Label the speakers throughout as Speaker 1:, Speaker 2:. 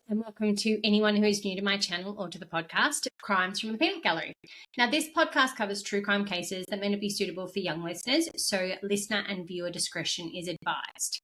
Speaker 1: and welcome to anyone who is new to my channel or to the podcast, Crimes from the Peanut Gallery. Now, this podcast covers true crime cases that may not be suitable for young listeners, so listener and viewer discretion is advised.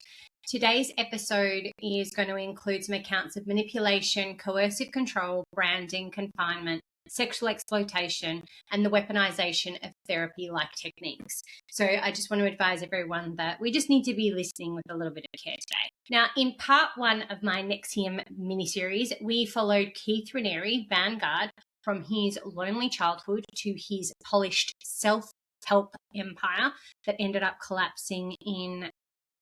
Speaker 1: Today's episode is going to include some accounts of manipulation, coercive control, branding, confinement, sexual exploitation, and the weaponization of therapy-like techniques. So I just want to advise everyone that we just need to be listening with a little bit of care today. Now, in part one of my NXIVM miniseries, we followed Keith Raniere, Vanguard, from his lonely childhood to his polished self-help empire that ended up collapsing in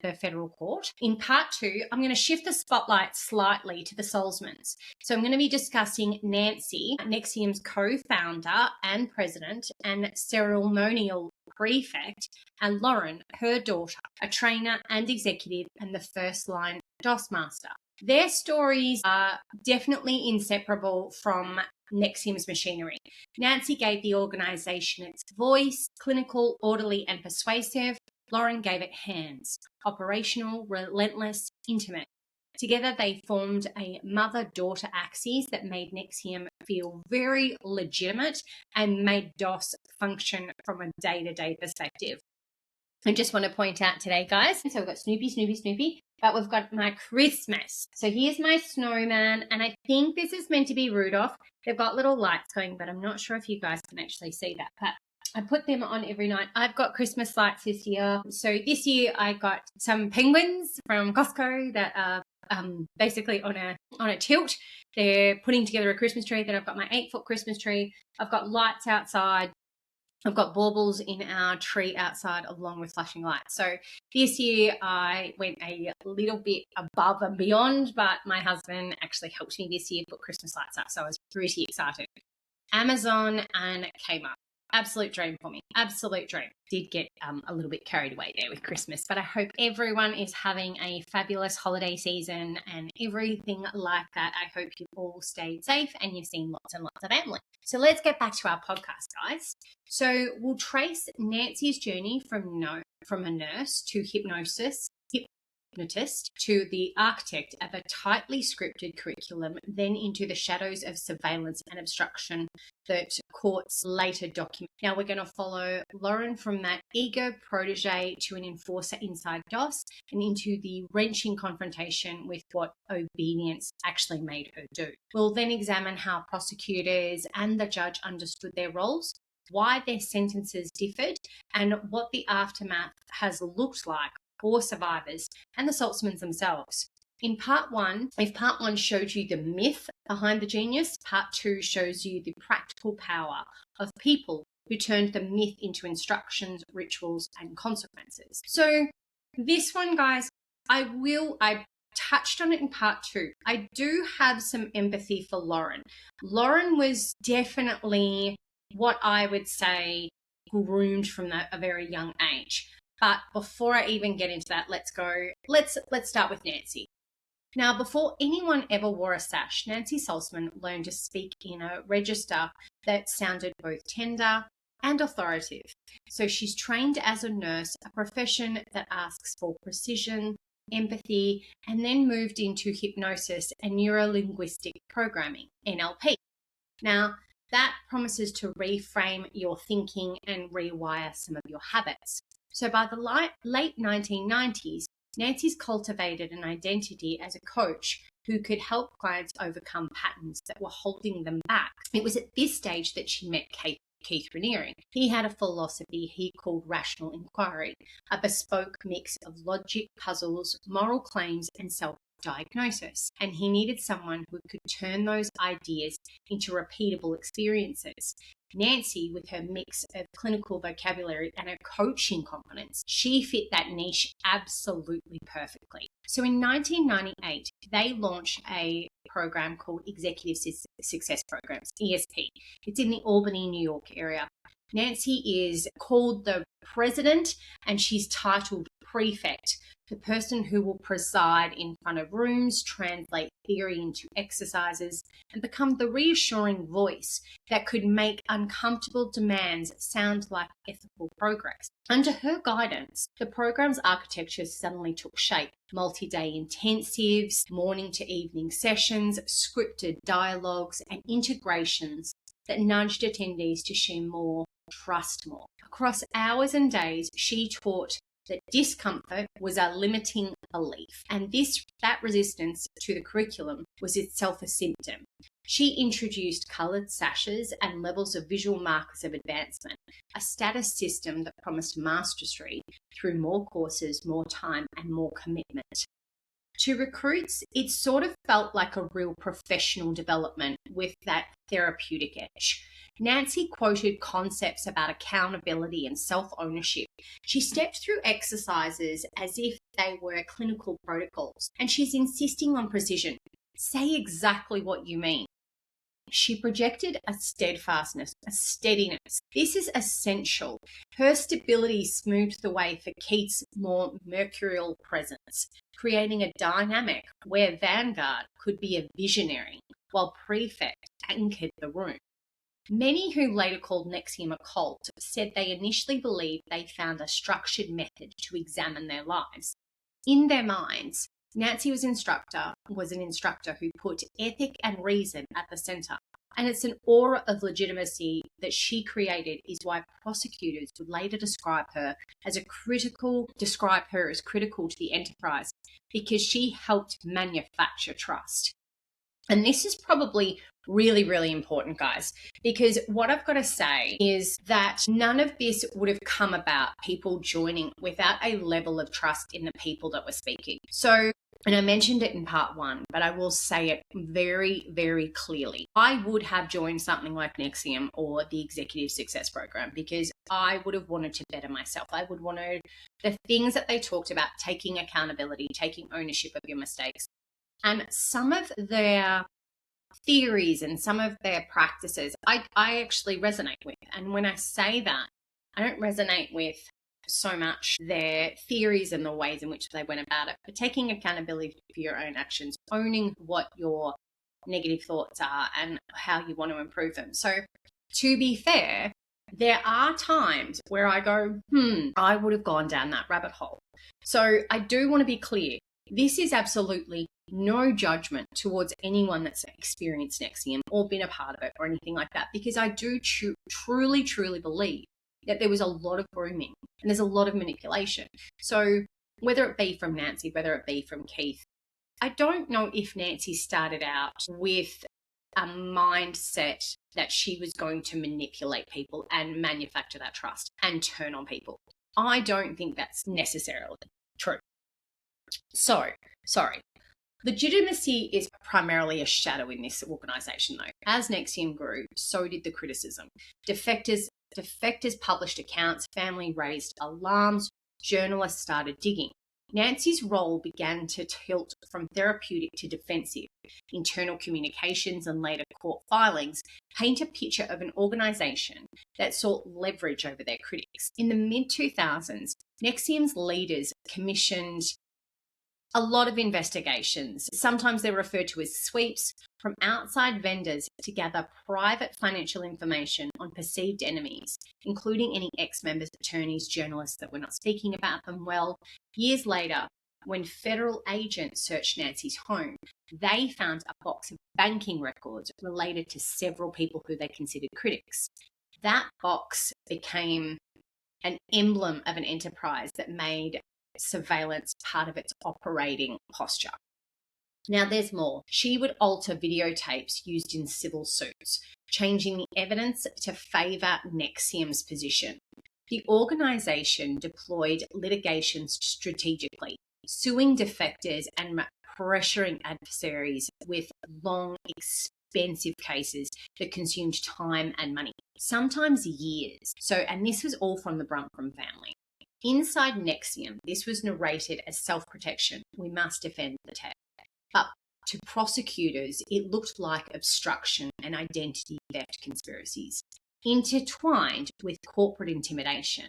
Speaker 1: the federal court. In part two, I'm going to shift the spotlight slightly to the Saltzmans. So I'm going to be discussing Nancy, NXIVM's co-founder and president, and ceremonial prefect, and Lauren, her daughter, a trainer and executive, and the first-line DOS master. Their stories are definitely inseparable from NXIVM's machinery. Nancy gave the organization its voice, clinical, orderly, and persuasive. Lauren gave it hands, operational, relentless, intimate. Together, they formed a mother-daughter axis that made NXIVM feel very legitimate and made DOS function from a day-to-day perspective. I just want to point out today, guys, so we've got Snoopy, but we've got my Christmas. So here's my snowman, and I think this is meant to be Rudolph. They've got little lights going, but I'm not sure if you guys can actually see that. But I put them on every night. I've got Christmas lights this year. So this year I got some penguins from Costco that are basically on a tilt. They're putting together a Christmas tree. Then I've got my 8-foot Christmas tree. I've got lights outside. I've got baubles in our tree outside along with flashing lights. So this year I went a little bit above and beyond, but my husband actually helped me this year put Christmas lights up. So I was pretty excited. Amazon and Kmart. Absolute dream for me. Absolute dream. Did get a little bit carried away there with Christmas, but I hope everyone is having a fabulous holiday season and everything like that. I hope you all stayed safe and you've seen lots and lots of family. So let's get back to our podcast, guys. So we'll trace Nancy's journey from a nurse to hypnotist to the architect of a tightly scripted curriculum, then into the shadows of surveillance and obstruction that courts later document. Now we're going to follow Lauren from that eager protege to an enforcer inside DOS and into the wrenching confrontation with what obedience actually made her do. We'll then examine how prosecutors and the judge understood their roles, why their sentences differed, and what the aftermath has looked like for survivors and the Saltzmans themselves. In part one, if part one showed you the myth behind the genius, part two shows you the practical power of people who turned the myth into instructions, rituals, and consequences. So this one, guys, I touched on it in part two. I do have some empathy for Lauren. Lauren was definitely what I would say groomed from a very young age. But before I even get into that, let's start with Nancy. Now, before anyone ever wore a sash, Nancy Salzman learned to speak in a register that sounded both tender and authoritative. So she's trained as a nurse, a profession that asks for precision, empathy, and then moved into hypnosis and neuro-linguistic programming, NLP. Now, that promises to reframe your thinking and rewire some of your habits. So by the late 1990s, Nancy's cultivated an identity as a coach who could help clients overcome patterns that were holding them back. It was at this stage that she met Keith Raniere. He had a philosophy he called rational inquiry, a bespoke mix of logic, puzzles, moral claims, and self-diagnosis. And he needed someone who could turn those ideas into repeatable experiences. Nancy, with her mix of clinical vocabulary and her coaching competence, she fit that niche absolutely perfectly. So in 1998, they launched a program called Executive Success Programs, ESP. It's in the Albany, New York area. Nancy is called the president and she's titled prefect. the person who will preside in front of rooms, translate theory into exercises, and become the reassuring voice that could make uncomfortable demands sound like ethical progress. Under her guidance, the program's architecture suddenly took shape. Multi-day intensives, morning to evening sessions, scripted dialogues, and integrations that nudged attendees to share more, trust more. Across hours and days, she taught that discomfort was a limiting belief, and that resistance to the curriculum was itself a symptom. She introduced coloured sashes and levels of visual markers of advancement, a status system that promised mastery through more courses, more time, and more commitment. To recruits, it sort of felt like a real professional development with that therapeutic edge. Nancy quoted concepts about accountability and self-ownership. She stepped through exercises as if they were clinical protocols, and she's insisting on precision. Say exactly what you mean. She projected a steadfastness, a steadiness. This is essential. Her stability smoothed the way for Keith's more mercurial presence, creating a dynamic where Vanguard could be a visionary, while Prefect anchored the room. Many who later called NXIVM a cult said they initially believed they found a structured method to examine their lives. In their minds, Nancy was an instructor who put ethic and reason at the centre. And it's an aura of legitimacy that she created is why prosecutors would later describe her as critical to the enterprise, because she helped manufacture trust. And this is probably really, really important, guys, because what I've got to say is that none of this would have come about people joining without a level of trust in the people that were speaking. So, and I mentioned it in part one, but I will say it very, very clearly. I would have joined something like NXIVM or the Executive Success Program because I would have wanted to better myself. I would want to, the things that they talked about, taking accountability, taking ownership of your mistakes. And some of their theories and some of their practices, I actually resonate with. And when I say that, I don't resonate with so much their theories and the ways in which they went about it, but taking accountability for your own actions, owning what your negative thoughts are and how you want to improve them. So to be fair, there are times where I go, I would have gone down that rabbit hole. So I do want to be clear. This is absolutely no judgment towards anyone that's experienced NXIVM or been a part of it or anything like that, because I do truly, truly believe that there was a lot of grooming and there's a lot of manipulation. So whether it be from Nancy, whether it be from Keith, I don't know if Nancy started out with a mindset that she was going to manipulate people and manufacture that trust and turn on people. I don't think that's necessarily true. So, sorry. Legitimacy is primarily a shadow in this organisation, though. As NXIVM grew, so did the criticism. Defectors published accounts, family raised alarms, journalists started digging. Nancy's role began to tilt from therapeutic to defensive. Internal communications and later court filings paint a picture of an organisation that sought leverage over their critics. In the mid-2000s, NXIVM's leaders commissioned a lot of investigations. Sometimes they're referred to as sweeps from outside vendors to gather private financial information on perceived enemies, including any ex-members, attorneys, journalists that were not speaking about them well. Years later, when federal agents searched Nancy's home, they found a box of banking records related to several people who they considered critics. That box became an emblem of an enterprise that made surveillance part of its operating posture. Now there's more. She would alter videotapes used in civil suits, changing the evidence to favour NXIVM's position. The organisation deployed litigation strategically, suing defectors and pressuring adversaries with long, expensive cases that consumed time and money, sometimes years. And this was all from the Brunkram family. Inside NXIVM, this was narrated as self-protection. We must defend the tech. But to prosecutors, it looked like obstruction and identity theft conspiracies, intertwined with corporate intimidation.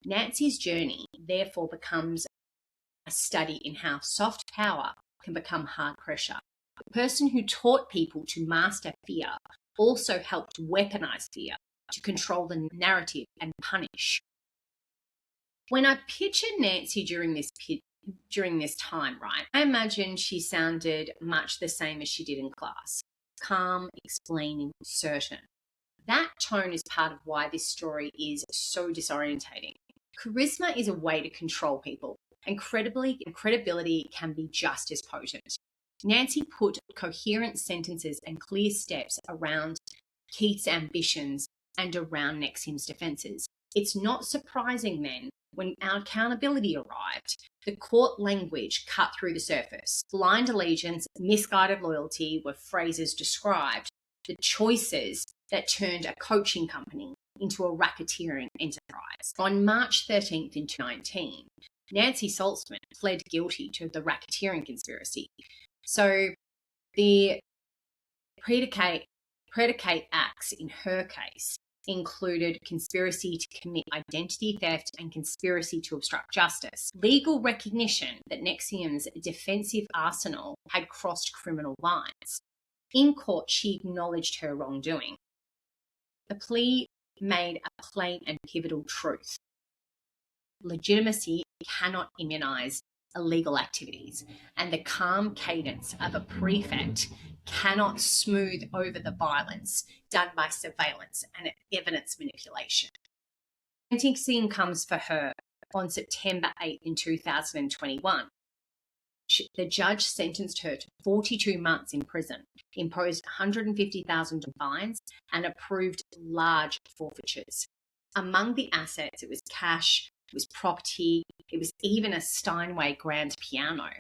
Speaker 1: Nancy's journey, therefore, becomes a study in how soft power can become hard pressure. The person who taught people to master fear also helped weaponize fear to control the narrative and punish. When I picture Nancy during this time, right, I imagine she sounded much the same as she did in class. Calm, explaining, certain. That tone is part of why this story is so disorientating. Charisma is a way to control people, and credibility can be just as potent. Nancy put coherent sentences and clear steps around Keith's ambitions and around NXIVM's defences. It's not surprising then, when our accountability arrived, the court language cut through the surface. Blind allegiance, misguided loyalty were phrases described the choices that turned a coaching company into a racketeering enterprise. On March 13th, 2019, Nancy Salzman pled guilty to the racketeering conspiracy. So the predicate acts in her case included conspiracy to commit identity theft and conspiracy to obstruct justice. Legal recognition that NXIVM's defensive arsenal had crossed criminal lines. In court, she acknowledged her wrongdoing. The plea made a plain and pivotal truth. Legitimacy cannot immunize illegal activities, and the calm cadence of a prefect cannot smooth over the violence done by surveillance and evidence manipulation. Sentencing comes for her on September 8 in 2021. The judge sentenced her to 42 months in prison, imposed $150,000 fines, and approved large forfeitures. Among the assets, it was cash, it was property, it was even a Steinway grand piano.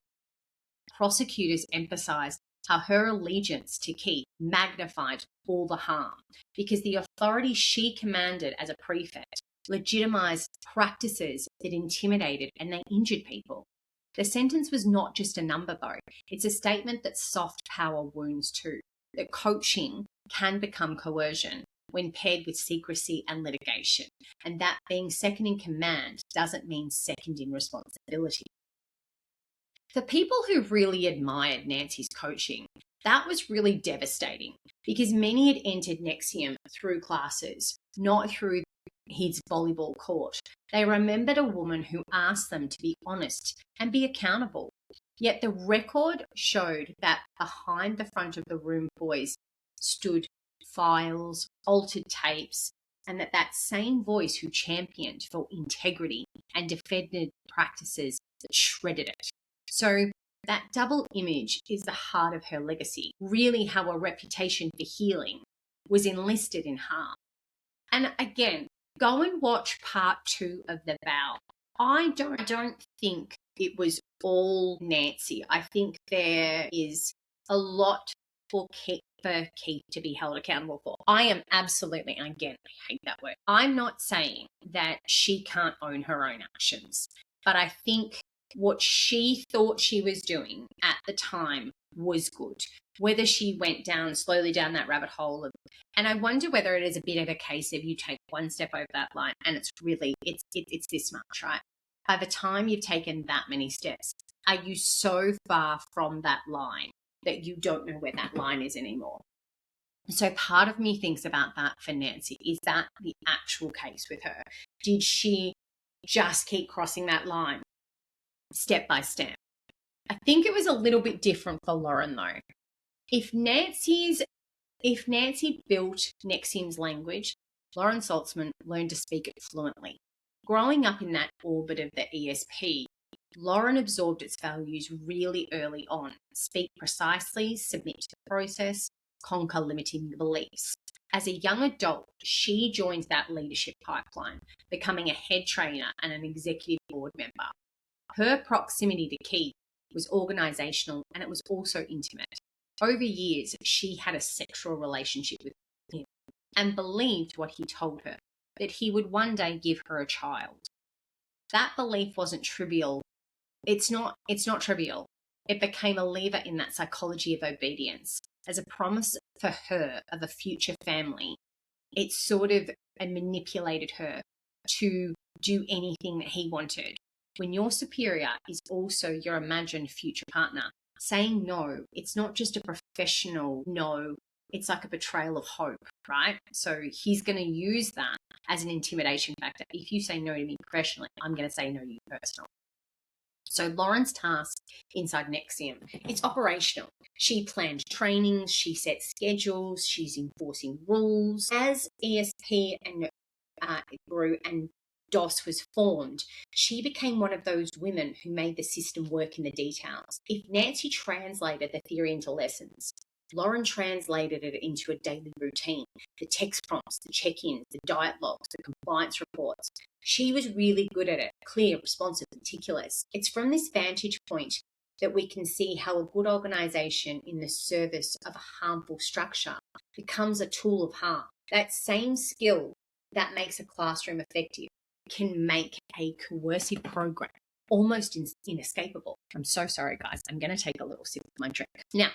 Speaker 1: Prosecutors emphasised how her allegiance to Keith magnified all the harm, because the authority she commanded as a prefect legitimised practices that intimidated and they injured people. The sentence was not just a number, though. It's a statement that soft power wounds too, that coaching can become coercion when paired with secrecy and litigation, and that being second in command doesn't mean second in responsibility. For people who really admired Nancy's coaching, that was really devastating, because many had entered NXIVM through classes, not through his volleyball court. They remembered a woman who asked them to be honest and be accountable. Yet the record showed that behind the front of the room boys stood files, altered tapes, and that same voice who championed for integrity and defended practices that shredded it. So that double image is the heart of her legacy, really how a reputation for healing was enlisted in harm. And again, go and watch part 2 of The Vow. I don't think it was all Nancy. I think there is a lot for Keith to be held accountable for. I am absolutely, and again, I hate that word. I'm not saying that she can't own her own actions, but I think what she thought she was doing at the time was good. Whether she went slowly down that rabbit hole, and I wonder whether it is a bit of a case of you take one step over that line, and it's this much, right? By the time you've taken that many steps, are you so far from that line that you don't know where that line is anymore? So part of me thinks about that for Nancy. Is that the actual case with her? Did she just keep crossing that line step by step? I think it was a little bit different for Lauren, though. If Nancy built NXIVM's language, Lauren Saltzman learned to speak it fluently. Growing up in that orbit of the ESP, Lauren absorbed its values really early on. Speak precisely, submit to the process, conquer limiting beliefs. As a young adult, she joined that leadership pipeline, becoming a head trainer and an executive board member. Her proximity to Keith was organisational, and it was also intimate. Over years, she had a sexual relationship with him and believed what he told her, that he would one day give her a child. That belief wasn't trivial. It's not trivial. It became a lever in that psychology of obedience. As a promise for her of a future family, it sort of manipulated her to do anything that he wanted. when your superior is also your imagined future partner. Saying no, it's not just a professional no, it's like a betrayal of hope, right? So he's going to use that as an intimidation factor. If you say no to me professionally, I'm going to say no to you personally. So Lauren's task inside NXIVM, it's operational. She planned trainings, she set schedules, she's enforcing rules. As ESP and grew and DOS was formed, she became one of those women who made the system work in the details. If Nancy translated the theory into lessons, Lauren translated it into a daily routine, the text prompts, the check-ins, the diet logs, the compliance reports. She was really good at it, clear, responsive, meticulous. It's from this vantage point that we can see how a good organisation in the service of a harmful structure becomes a tool of harm. That same skill that makes a classroom effective can make a coercive program almost inescapable. I'm so sorry, guys. I'm going to take a little sip of my drink. Now,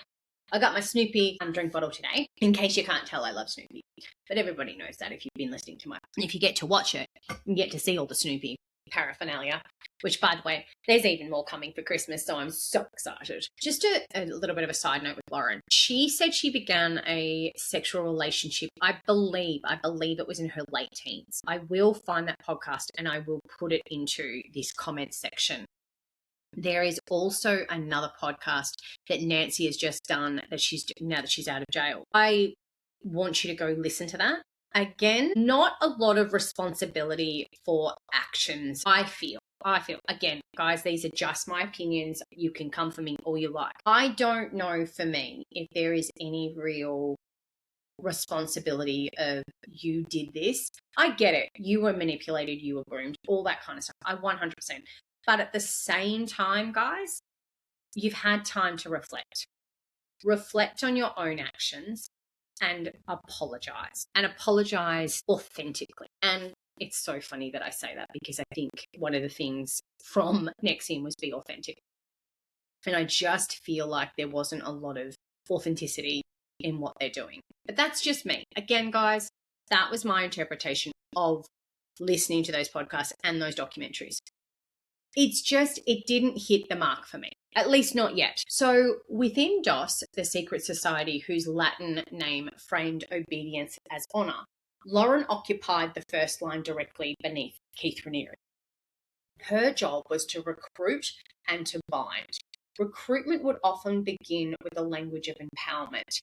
Speaker 1: I got my Snoopy drink bottle today. In case you can't tell, I love Snoopy. But everybody knows that if you've been listening to if you get to watch it, you get to see all the Snoopy paraphernalia, which, by the way, there's even more coming for Christmas, so I'm so excited. Just a little bit of a side note with Lauren. She said she began a sexual relationship, I believe it was in her late teens. I will find that podcast and I will put it into this comment section. There is also another podcast that Nancy has just done now that she's out of jail. I want you to go listen to that. Again, not a lot of responsibility for actions, I feel. Again, guys, these are just my opinions. You can come for me all you like. I don't know for me if there is any real responsibility of you did this. I get it. You were manipulated, you were groomed, all that kind of stuff. I 100%. But at the same time, guys, you've had time to reflect. Reflect on your own actions and apologize authentically. And it's so funny that I say that because I think one of the things from NXIVM was be authentic. And I just feel like there wasn't a lot of authenticity in what they're doing. But that's just me. Again, guys, that was my interpretation of listening to those podcasts and those documentaries. It didn't hit the mark for me, at least not yet. So within DOS, the secret society whose Latin name framed obedience as honor, Lauren occupied the first line directly beneath Keith Raniere. Her job was to recruit and to bind. Recruitment would often begin with the language of empowerment,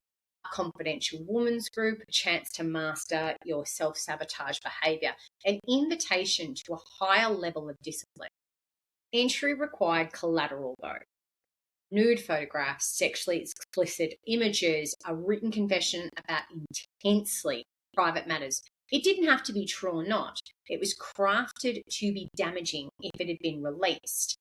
Speaker 1: a confidential women's group, a chance to master your self-sabotage behaviour, an invitation to a higher level of discipline. Entry required collateral, though. Nude photographs, sexually explicit images, a written confession about intensely private matters. It didn't have to be true or not. It was crafted to be damaging if it had been released.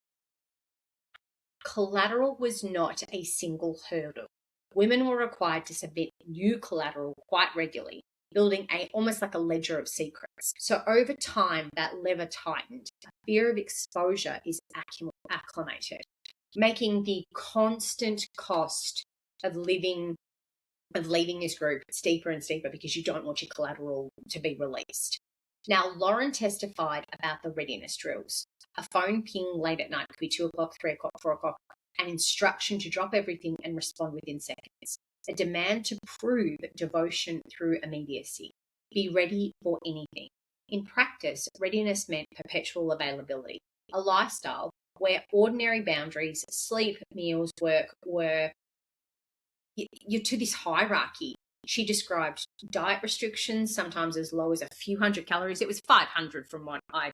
Speaker 1: Collateral was not a single hurdle. Women were required to submit new collateral quite regularly, building almost like a ledger of secrets. So over time, that lever tightened. A fear of exposure is acclimated, making the constant cost of leaving this group steeper and steeper because you don't want your collateral to be released. Now, Lauren testified about the readiness drills. A phone ping late at night could be 2 o'clock, 3 o'clock, 4 o'clock, an instruction to drop everything and respond within seconds. A demand to prove devotion through immediacy. Be ready for anything. In practice, readiness meant perpetual availability, a lifestyle where ordinary boundaries, sleep, meals, work were you're to this hierarchy. She described diet restrictions, sometimes as low as a few hundred calories. It was 500 from what I've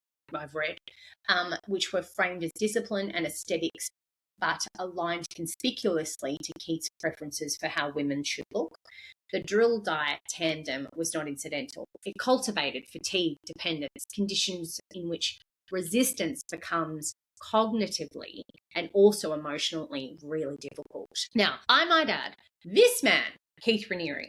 Speaker 1: read, which were framed as discipline and aesthetics, but aligned conspicuously to Keith's preferences for how women should look. The drill diet tandem was not incidental. It cultivated fatigue, dependence, conditions in which resistance becomes cognitively and also emotionally really difficult. Now, I might add, this man, Keith Raniere,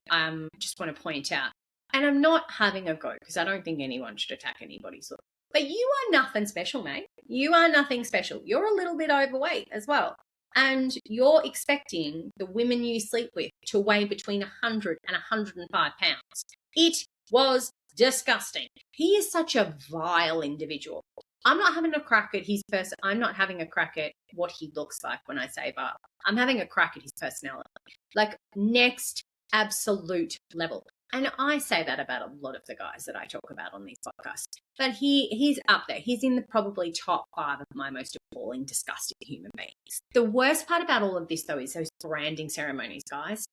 Speaker 1: just want to point out, and I'm not having a go because I don't think anyone should attack anybody's look, but you are nothing special, mate. You are nothing special. You're a little bit overweight as well. And you're expecting the women you sleep with to weigh between 100 and 105 pounds. It was disgusting. He is such a vile individual. I'm not having a crack at his person. I'm not having a crack at what he looks like when I say bar. I'm having a crack at his personality. Like next absolute level. And I say that about a lot of the guys that I talk about on these podcasts. But he's up there. He's in the probably top 5 of my most appalling, disgusting human beings. The worst part about all of this, though, is those branding ceremonies, guys.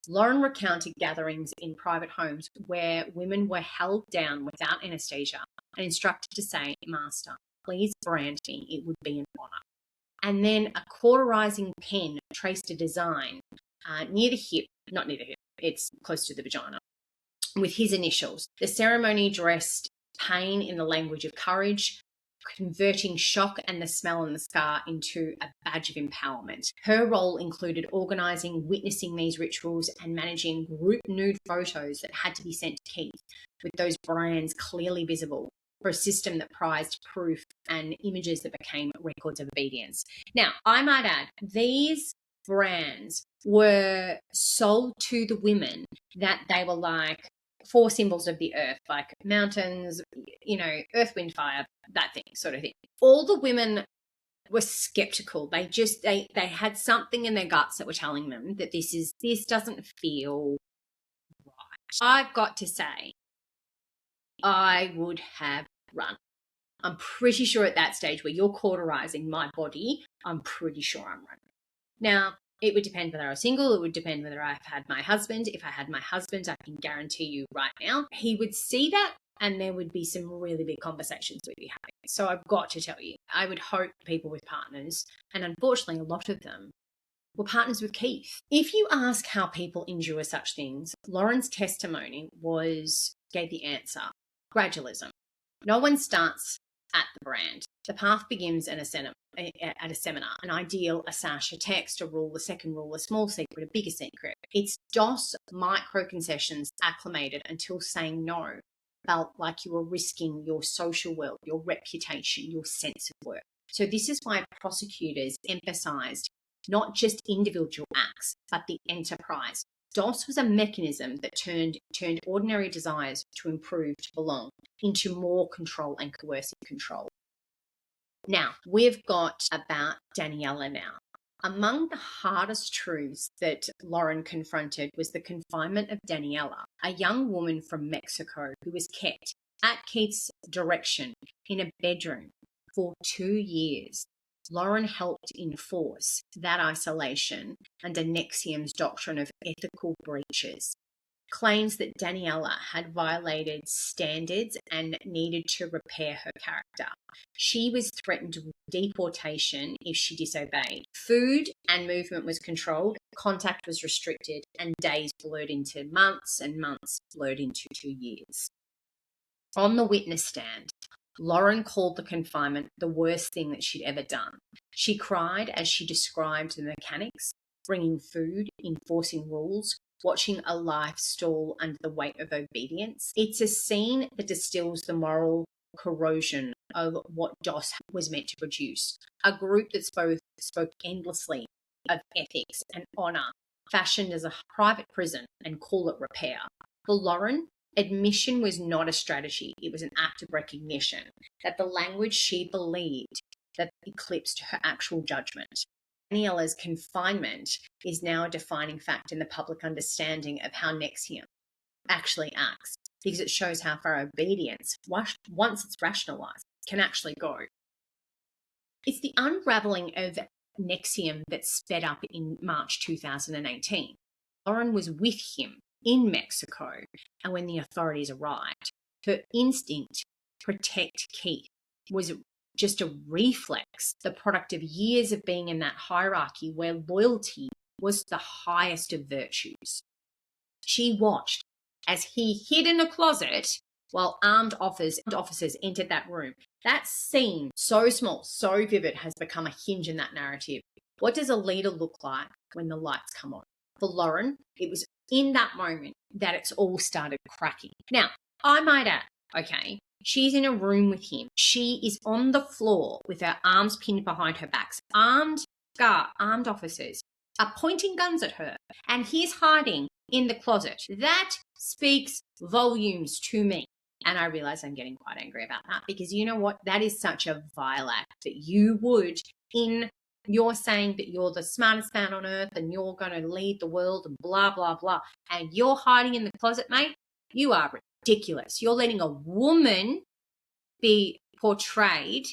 Speaker 1: Lauren recounted gatherings in private homes where women were held down without anesthesia and instructed to say, "Master, please brand me. It would be an honor." And then a cauterizing pen traced a design near the hip, not near the hip, it's close to the vagina, with his initials. The ceremony dressed pain in the language of courage, converting shock and the smell and the scar into a badge of empowerment. Her role included organising, witnessing these rituals and managing group nude photos that had to be sent to Keith, with those brands clearly visible, for a system that prized proof and images that became records of obedience. Now, I might add, these brands were sold to the women that they were like 4 symbols of the earth, like mountains, earth, wind, fire, that thing, sort of thing. All the women were skeptical. They had something in their guts that were telling them that this doesn't feel right. I've got to say, I would have run. I'm pretty sure at that stage where you're cauterizing my body, I'm pretty sure I'm running. Now, it would depend whether I was single. It would depend whether I've had my husband. If I had my husband, I can guarantee you right now, he would see that and there would be some really big conversations we'd be having. So I've got to tell you, I would hope people with partners, and unfortunately a lot of them, were partners with Keith. If you ask how people endure such things, Lauren's testimony gave the answer. Gradualism. No one starts at the brand. The path begins at a seminar, an ideal, a sash, a text, a rule, a second rule, a small secret, a bigger secret. It's DOS micro concessions acclimated until saying no felt like you were risking your social world, your reputation, your sense of worth. So this is why prosecutors emphasized not just individual acts, but the enterprise. DOS was a mechanism that turned ordinary desires to improve, to belong, into more control and coercive control. Now, we've got about Daniela now. Among the hardest truths that Lauren confronted was the confinement of Daniela, a young woman from Mexico who was kept at Keith's direction in a bedroom for 2 years. Lauren helped enforce that isolation under NXIVM's doctrine of ethical breaches. Claims that Daniela had violated standards and needed to repair her character. She was threatened with deportation if she disobeyed. Food and movement was controlled, contact was restricted, and days blurred into months and months blurred into 2 years. On the witness stand, Lauren called the confinement the worst thing that she'd ever done. She cried as she described the mechanics, bringing food, enforcing rules, watching a life stall under the weight of obedience. It's a scene that distills the moral corrosion of what DOS was meant to produce. A group that spoke endlessly of ethics and honour, fashioned as a private prison and call it repair. For Lauren, admission was not a strategy. It was an act of recognition that the language she believed that eclipsed her actual judgment. Daniela's confinement is now a defining fact in the public understanding of how NXIVM actually acts, because it shows how far obedience, once it's rationalised, can actually go. It's the unravelling of NXIVM that sped up in March 2018. Lauren was with him in Mexico, and when the authorities arrived, her instinct to protect Keith was just a reflex, the product of years of being in that hierarchy where loyalty was the highest of virtues. She watched as he hid in a closet while armed officers entered that room. That scene, so small, so vivid, has become a hinge in that narrative. What does a leader look like when the lights come on? For Lauren, it was in that moment that it's all started cracking. Now, I might add, okay, she's in a room with him. She is on the floor with her arms pinned behind her back. Armed officers are pointing guns at her, and he's hiding in the closet. That speaks volumes to me. And I realize I'm getting quite angry about that, because you know what? That is such a vile act that you would, you're saying that you're the smartest man on earth and you're going to lead the world and blah, blah, blah. And you're hiding in the closet, mate. You are ridiculous. You're letting a woman be portrayed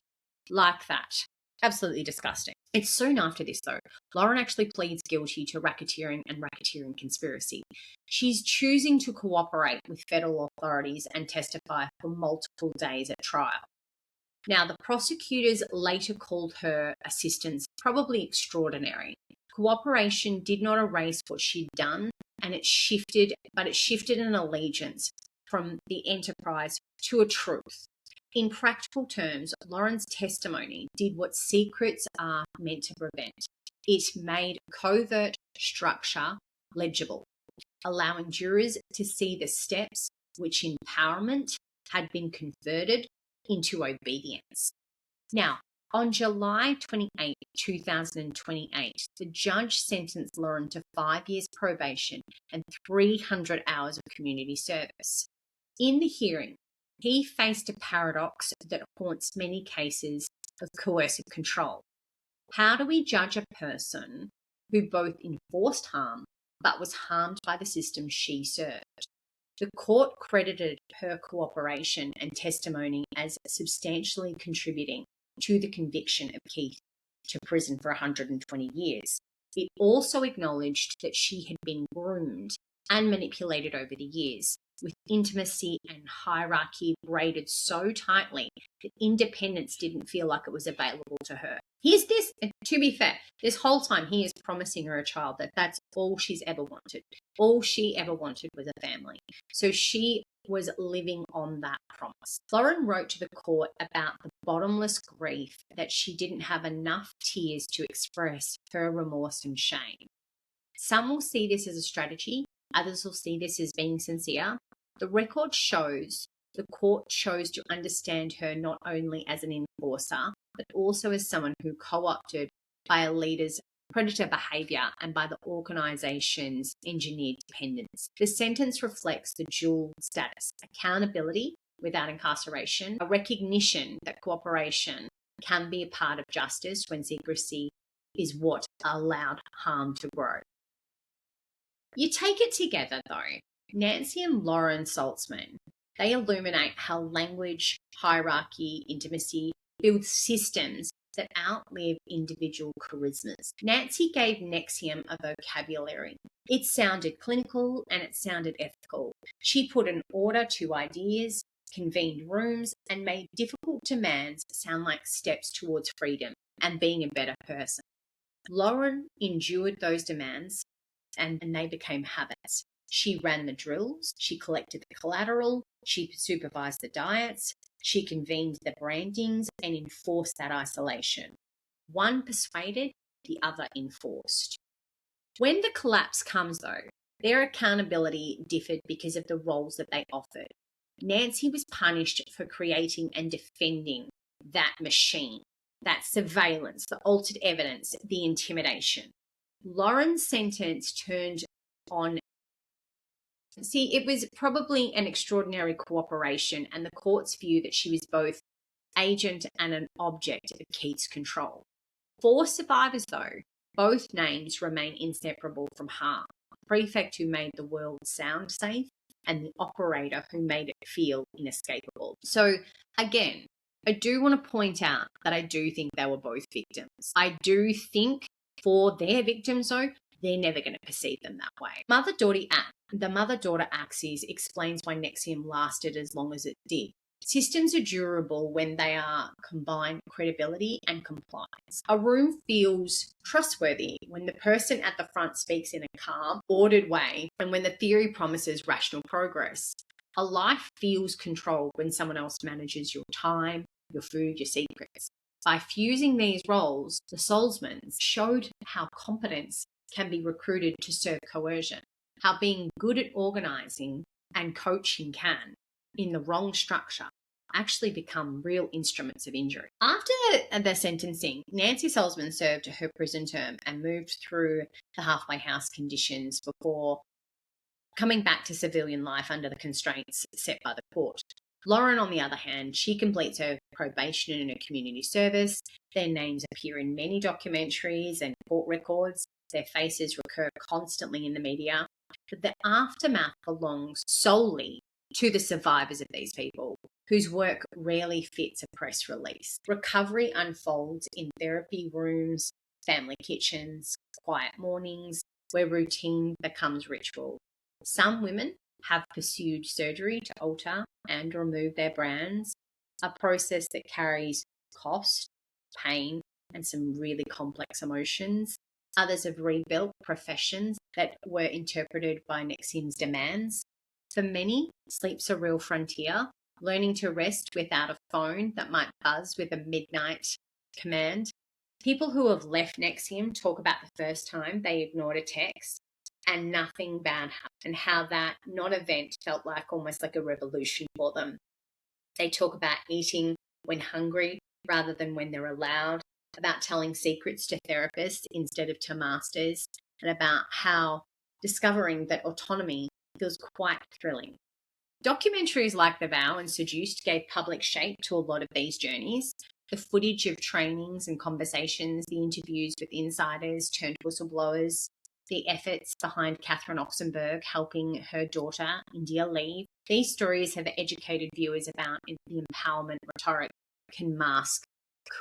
Speaker 1: like that. Absolutely disgusting. It's soon after this, though, Lauren actually pleads guilty to racketeering and racketeering conspiracy. She's choosing to cooperate with federal authorities and testify for multiple days at trial. Now, the prosecutors later called her assistance probably extraordinary. Cooperation did not erase what she'd done, and it shifted an allegiance from the enterprise to a truth. In practical terms, Lauren's testimony did what secrets are meant to prevent. It made covert structure legible, allowing jurors to see the steps which empowerment had been converted into obedience. Now, on July 28, 2028, the judge sentenced Lauren to 5 years probation and 300 hours of community service. In the hearing, he faced a paradox that haunts many cases of coercive control. How do we judge a person who both enforced harm but was harmed by the system she served? The court credited her cooperation and testimony as substantially contributing to the conviction of Keith to prison for 120 years. It also acknowledged that she had been groomed and manipulated over the years, with intimacy and hierarchy braided so tightly that independence didn't feel like it was available to her. Here's this, and to be fair, this whole time he is promising her a child, that's all she's ever wanted. All she ever wanted was a family. So she was living on that promise. Lauren wrote to the court about the bottomless grief that she didn't have enough tears to express her remorse and shame. Some will see this as a strategy, others will see this as being sincere. The record shows the court chose to understand her not only as an enforcer, but also as someone who co-opted by a leader's predator behaviour and by the organisation's engineered dependence. The sentence reflects the dual status: accountability without incarceration, a recognition that cooperation can be a part of justice when secrecy is what allowed harm to grow. You take it together, though. Nancy and Lauren Salzman, they illuminate how language, hierarchy, intimacy build systems that outlive individual charismas. Nancy gave NXIVM a vocabulary. It sounded clinical and it sounded ethical. She put an order to ideas, convened rooms, and made difficult demands sound like steps towards freedom and being a better person. Lauren endured those demands and they became habits. She ran the drills, she collected the collateral, she supervised the diets, she convened the brandings and enforced that isolation. One persuaded, the other enforced. When the collapse comes, though, their accountability differed because of the roles that they offered. Nancy was punished for creating and defending that machine, that surveillance, the altered evidence, the intimidation. Lauren's sentence turned on. See, it was probably an extraordinary cooperation and the court's view that she was both agent and an object of Keith's control. For survivors, though, both names remain inseparable from harm. The prefect who made the world sound safe and the operator who made it feel inescapable. So, again, I do want to point out that I do think they were both victims. I do think for their victims, though, they're never going to perceive them that way. The mother-daughter axis explains why NXIVM lasted as long as it did. Systems are durable when they are combined credibility and compliance. A room feels trustworthy when the person at the front speaks in a calm, ordered way and when the theory promises rational progress. A life feels controlled when someone else manages your time, your food, your secrets. By fusing these roles, the Saltzmans showed how competence can be recruited to serve coercion, how being good at organising and coaching can, in the wrong structure, actually become real instruments of injury. After the sentencing, Nancy Salzman served her prison term and moved through the halfway house conditions before coming back to civilian life under the constraints set by the court. Lauren, on the other hand, she completes her probation in a community service. Their names appear in many documentaries and court records. Their faces recur constantly in the media. But the aftermath belongs solely to the survivors of these people, whose work rarely fits a press release. Recovery unfolds in therapy rooms, family kitchens, quiet mornings, where routine becomes ritual. Some women have pursued surgery to alter and remove their brands, a process that carries cost, pain, and some really complex emotions. Others have rebuilt professions that were interpreted by NXIVM's demands. For many, sleep's a real frontier, learning to rest without a phone that might buzz with a midnight command. People who have left NXIVM talk about the first time they ignored a text and nothing bad happened, and how that non-event felt like almost like a revolution for them. They talk about eating when hungry rather than when they're allowed, about telling secrets to therapists instead of to masters, and about how discovering that autonomy feels quite thrilling. Documentaries like The Vow and Seduced gave public shape to a lot of these journeys. The footage of trainings and conversations, the interviews with insiders turned whistleblowers, the efforts behind Catherine Oxenberg helping her daughter, India, leave. These stories have educated viewers about the empowerment rhetoric can mask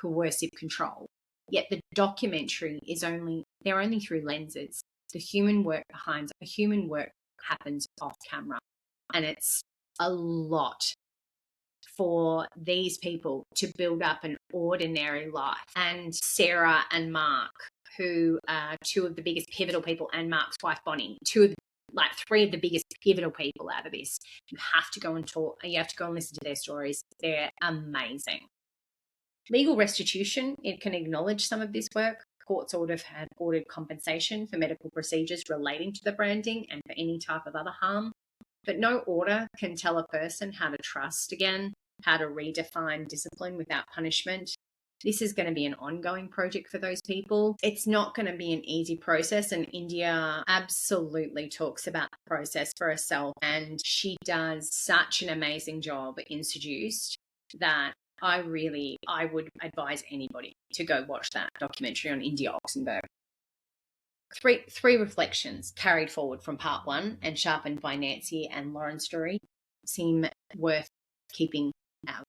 Speaker 1: coercive control. Yet the documentary they're only through lenses. The human work happens off camera. And it's a lot for these people to build up an ordinary life. And Sarah and Mark, who are two of the biggest pivotal people, and Mark's wife Bonnie, three of the biggest pivotal people out of this. You have to go and listen to their stories. They're amazing. Legal restitution, it can acknowledge some of this work. Courts have ordered compensation for medical procedures relating to the branding and for any type of other harm. But no order can tell a person how to trust again, how to redefine discipline without punishment. This is going to be an ongoing project for those people. It's not going to be an easy process, and India absolutely talks about the process for herself, and she does such an amazing job in Seduced that I would advise anybody to go watch that documentary on India Oxenberg. Three reflections carried forward from part one and sharpened by Nancy and Lauren's story seem worth keeping out.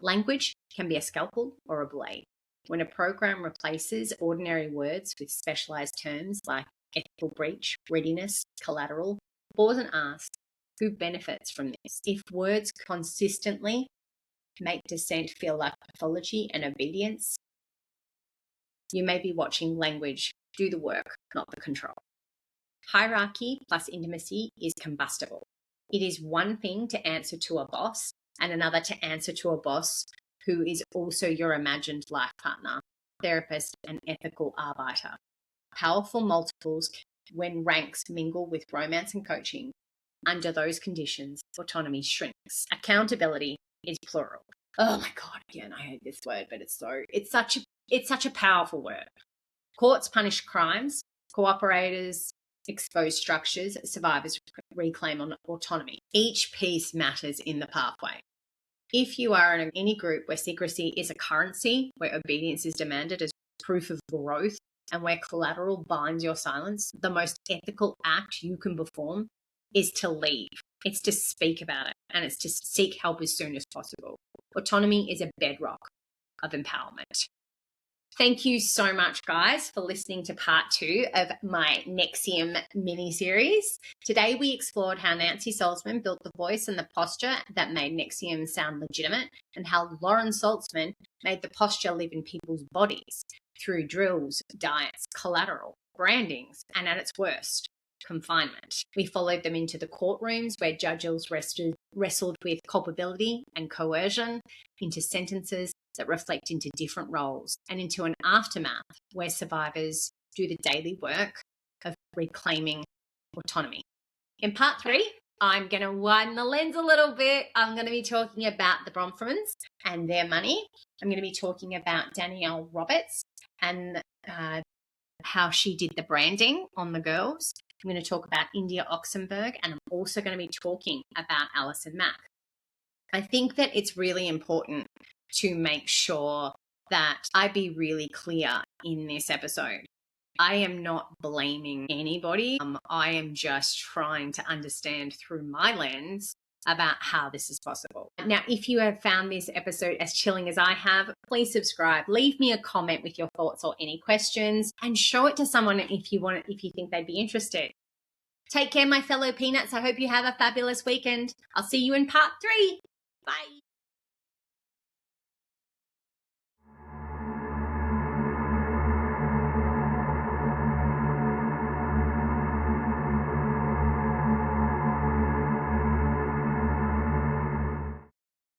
Speaker 1: Language can be a scalpel or a blade. When a program replaces ordinary words with specialized terms like ethical breach, readiness, collateral, pause and ask, who benefits from this? If words consistently make dissent feel like pathology and obedience, you may be watching language do the work, not the control. Hierarchy plus intimacy is combustible. It is one thing to answer to a boss and another to answer to a boss who is also your imagined life partner, therapist, and ethical arbiter. Powerful multiples when ranks mingle with romance and coaching. Under those conditions, autonomy shrinks. Accountability is plural. Oh my God, again, I hate this word, but it's such a powerful word. Courts punish crimes, cooperators expose structures, survivors reclaim on autonomy. Each piece matters in the pathway. If you are in any group where secrecy is a currency, where obedience is demanded as proof of growth, and where collateral binds your silence, the most ethical act you can perform is to leave. It's to speak about it, and it's to seek help as soon as possible. Autonomy is a bedrock of empowerment. Thank you so much, guys, for listening to part 2 of my NXIVM mini-series. Today, we explored how Nancy Salzman built the voice and the posture that made NXIVM sound legitimate, and how Lauren Salzman made the posture live in people's bodies through drills, diets, collateral, brandings, and at its worst, confinement. We followed them into the courtrooms where judges wrestled with culpability and coercion, into sentences that reflect into different roles, and into an aftermath where survivors do the daily work of reclaiming autonomy. In part 3, I'm going to widen the lens a little bit. I'm going to be talking about the Bronfmans and their money. I'm going to be talking about Danielle Roberts and how she did the branding on the girls. I'm going to talk about India Oxenberg, and I'm also going to be talking about Alison Mack. I think that it's really important to make sure that I be really clear in this episode. I am not blaming anybody. I am just trying to understand through my lens about how this is possible. Now, if you have found this episode as chilling as I have, please subscribe. Leave me a comment with your thoughts or any questions, and show it to someone if you think they'd be interested. Take care, my fellow peanuts. I hope you have a fabulous weekend. I'll see you in part 3. Bye.